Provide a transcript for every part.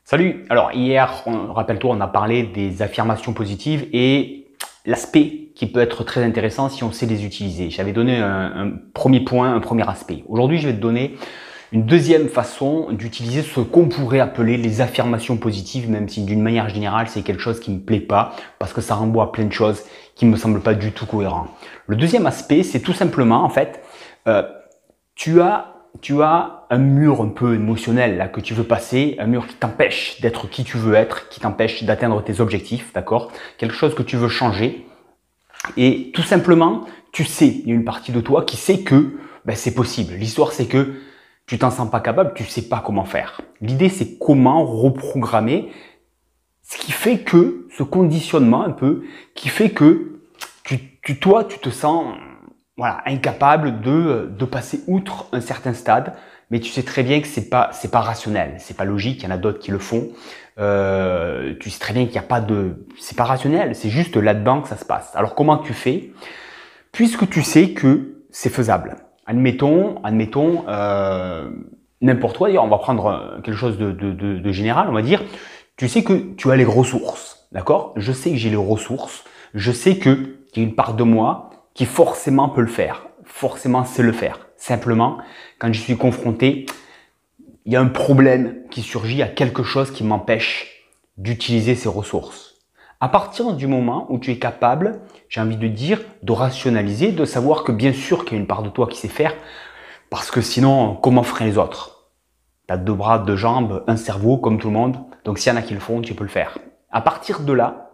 Salut! Alors hier, rappelle-toi, on a parlé des affirmations positives et l'aspect qui peut être très intéressant si on sait les utiliser. J'avais donné un premier point, un premier aspect. Aujourd'hui, je vais te donner une deuxième façon d'utiliser ce qu'on pourrait appeler les affirmations positives, même si d'une manière générale, c'est quelque chose qui me plaît pas parce que ça renvoie à plein de choses qui me semblent pas du tout cohérents. Le deuxième aspect, c'est tout simplement, en fait, tu as un mur un peu émotionnel là que tu veux passer, un mur qui t'empêche d'être qui tu veux être, qui t'empêche d'atteindre tes objectifs, d'accord? Quelque chose que tu veux changer. Et tout simplement, tu sais, il y a une partie de toi qui sait que c'est possible. L'histoire, c'est que tu t'en sens pas capable, tu sais pas comment faire. L'idée, c'est comment reprogrammer ce qui fait que, ce conditionnement un peu, qui fait que toi, tu te sens incapable de passer outre un certain stade, mais tu sais très bien que c'est pas rationnel, c'est pas logique, il y en a d'autres qui le font. Tu sais très bien qu'il n'y a pas de... C'est pas rationnel, c'est juste là-dedans que ça se passe. Alors comment tu fais? Puisque tu sais que c'est faisable. Admettons, n'importe quoi, d'ailleurs, on va prendre quelque chose de général, on va dire, tu sais que tu as les ressources, d'accord? Je sais que j'ai les ressources, je sais qu'il y a une part de moi qui forcément peut le faire, forcément sait le faire. Simplement, quand je suis confronté, il y a un problème qui surgit, il y a quelque chose qui m'empêche d'utiliser ces ressources. À partir du moment où tu es capable, j'ai envie de dire, de rationaliser, de savoir que bien sûr qu'il y a une part de toi qui sait faire, parce que sinon, comment feraient les autres? Tu as deux bras, deux jambes, un cerveau, comme tout le monde, donc s'il y en a qui le font, tu peux le faire. À partir de là,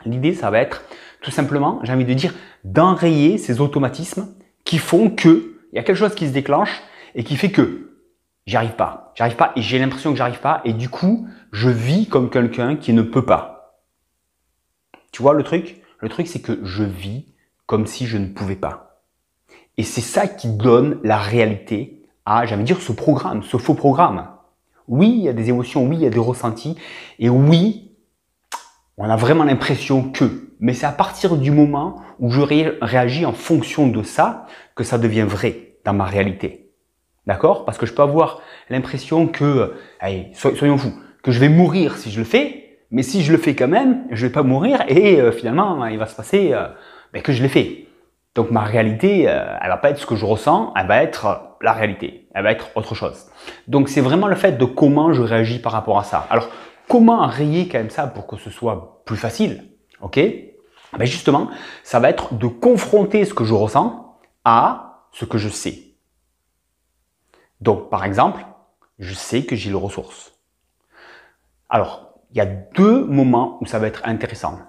l'idée, ça va être tout simplement, j'ai envie de dire, d'enrayer ces automatismes qui font que il y a quelque chose qui se déclenche et qui fait que j'arrive pas et j'ai l'impression que j'arrive pas et du coup, je vis comme quelqu'un qui ne peut pas. Tu vois le truc? Le truc, c'est que je vis comme si je ne pouvais pas. Et c'est ça qui donne la réalité à, j'ai envie de dire, ce programme, ce faux programme. Oui, il y a des émotions, oui, il y a des ressentis et oui, on a vraiment l'impression que, mais c'est à partir du moment où je réagis en fonction de ça que ça devient vrai dans ma réalité. D'accord? Parce que je peux avoir l'impression que, allez, soyons fous, que je vais mourir si je le fais, mais si je le fais quand même, je vais pas mourir et finalement, il va se passer que je l'ai fait. Donc ma réalité, elle va pas être ce que je ressens, elle va être la réalité, elle va être autre chose. Donc c'est vraiment le fait de comment je réagis par rapport à ça. Alors, comment enrayer quand même ça pour que ce soit plus facile? Ok? Justement, ça va être de confronter ce que je ressens à ce que je sais. Donc, par exemple, je sais que j'ai les ressources. Alors, il y a deux moments où ça va être intéressant.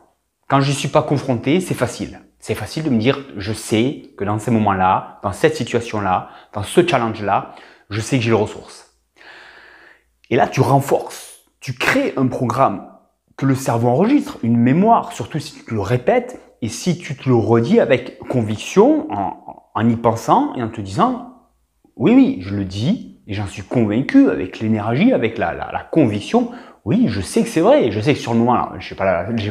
Quand je ne suis pas confronté, c'est facile. C'est facile de me dire, je sais que dans ces moments-là, dans cette situation-là, dans ce challenge-là, je sais que j'ai les ressources. Et là, tu renforces, tu crées un programme que le cerveau enregistre, une mémoire, surtout si tu te le répètes et si tu te le redis avec conviction, en y pensant et en te disant, oui, je le dis et j'en suis convaincu avec l'énergie, avec la conviction. Oui, je sais que c'est vrai. Je sais que sur le moment, là, j'ai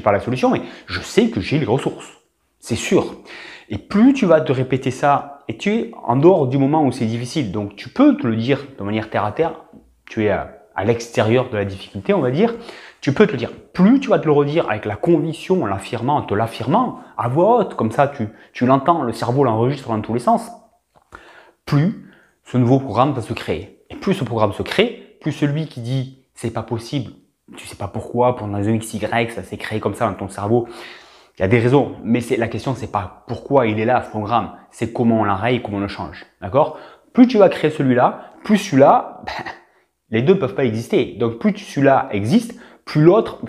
pas la solution, mais je sais que j'ai les ressources. C'est sûr. Et plus tu vas te répéter ça, et tu es en dehors du moment où c'est difficile, donc tu peux te le dire de manière terre à terre, tu es à l'extérieur de la difficulté, on va dire, tu peux te le dire. Plus tu vas te le redire avec la conviction, en l'affirmant, en te l'affirmant, à voix haute, comme ça tu l'entends, le cerveau l'enregistre dans tous les sens, plus ce nouveau programme va se créer. Et plus ce programme se crée, plus celui qui dit c'est pas possible, tu sais pas pourquoi, pour une raison XY, ça s'est créé comme ça dans ton cerveau. Il y a des raisons, mais la question c'est pas pourquoi il est là ce programme, c'est comment on l'enraye, comment on le change. D'accord? Plus tu vas créer celui-là, plus celui-là, les deux peuvent pas exister. Donc plus celui-là existe, plus l'autre,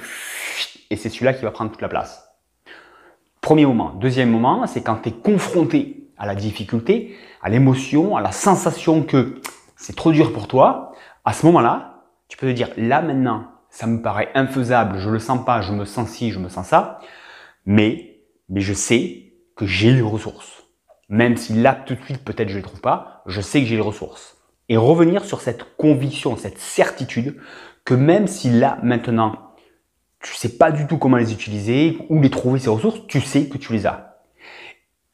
et c'est celui-là qui va prendre toute la place. Premier moment. Deuxième moment, c'est quand tu es confronté à la difficulté, à l'émotion, à la sensation que c'est trop dur pour toi. À ce moment-là, tu peux te dire, là maintenant, ça me paraît infaisable, je le sens pas, je me sens ci, je me sens ça, mais je sais que j'ai les ressources. Même si là, tout de suite, peut-être je les trouve pas, je sais que j'ai les ressources. Et revenir sur cette conviction, cette certitude, que même si là, maintenant, tu sais pas du tout comment les utiliser, où les trouver ces ressources, tu sais que tu les as.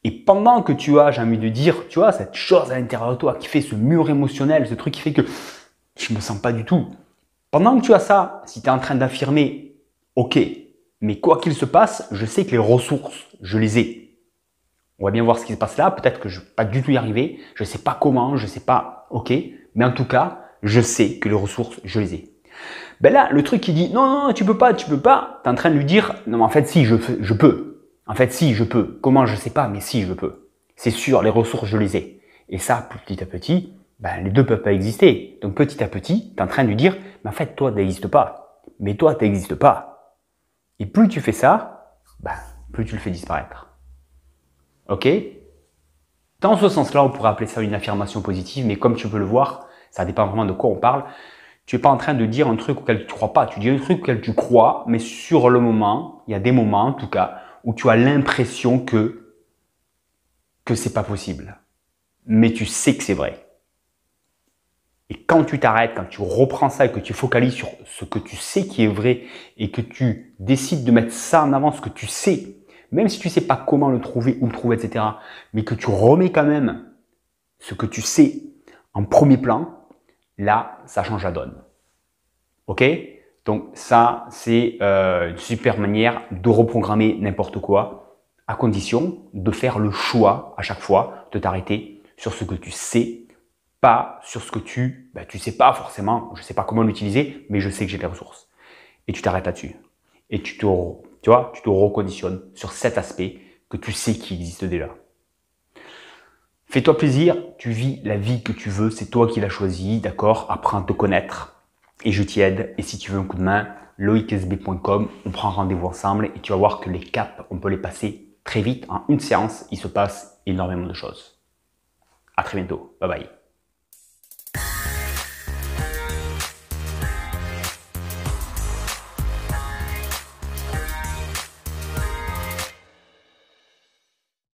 Et pendant que tu as, j'ai envie de dire, tu vois, cette chose à l'intérieur de toi qui fait ce mur émotionnel, ce truc qui fait que je me sens pas du tout. Pendant que tu as ça, si tu es en train d'affirmer, ok, mais quoi qu'il se passe, je sais que les ressources, je les ai. On va bien voir ce qui se passe là. Peut-être que je ne vais pas du tout y arriver. Je ne sais pas comment, je ne sais pas, ok. Mais en tout cas, je sais que les ressources, je les ai. Ben là, le truc qui dit non, tu peux pas, tu es en train de lui dire non, mais en fait, si, je peux. En fait, si, je peux. Comment, je sais pas, mais si, je peux. C'est sûr, les ressources, je les ai. Et ça, petit à petit, ben, les deux peuvent pas exister. Donc, petit à petit, tu es en train de lui dire mais en fait, toi, tu n'existes pas. Mais toi, tu n'existes pas. Et plus tu fais ça, ben, plus tu le fais disparaître. Ok? Dans ce sens-là, on pourrait appeler ça une affirmation positive, mais comme tu peux le voir, ça dépend vraiment de quoi on parle. Tu n'es pas en train de dire un truc auquel tu ne crois pas. Tu dis un truc auquel tu crois, mais sur le moment, il y a des moments en tout cas, où tu as l'impression que c'est pas possible. Mais tu sais que c'est vrai. Et quand tu t'arrêtes, quand tu reprends ça et que tu focalises sur ce que tu sais qui est vrai et que tu décides de mettre ça en avant, ce que tu sais, même si tu ne sais pas comment le trouver, où le trouver, etc., mais que tu remets quand même ce que tu sais en premier plan, là, ça change la donne. Ok? Donc ça, c'est une super manière de reprogrammer n'importe quoi, à condition de faire le choix à chaque fois de t'arrêter sur ce que tu sais, pas sur ce que tu sais pas forcément, je sais pas comment l'utiliser, mais je sais que j'ai des ressources. Et tu t'arrêtes là-dessus. Et tu te reconditionnes sur cet aspect que tu sais qui existe déjà. Fais-toi plaisir, tu vis la vie que tu veux, c'est toi qui l'as choisi, d'accord? Apprends à te connaître et je t'y aide. Et si tu veux un coup de main, loicsb.com, on prend rendez-vous ensemble et tu vas voir que les caps, on peut les passer très vite. En une séance, il se passe énormément de choses. À très bientôt. Bye bye.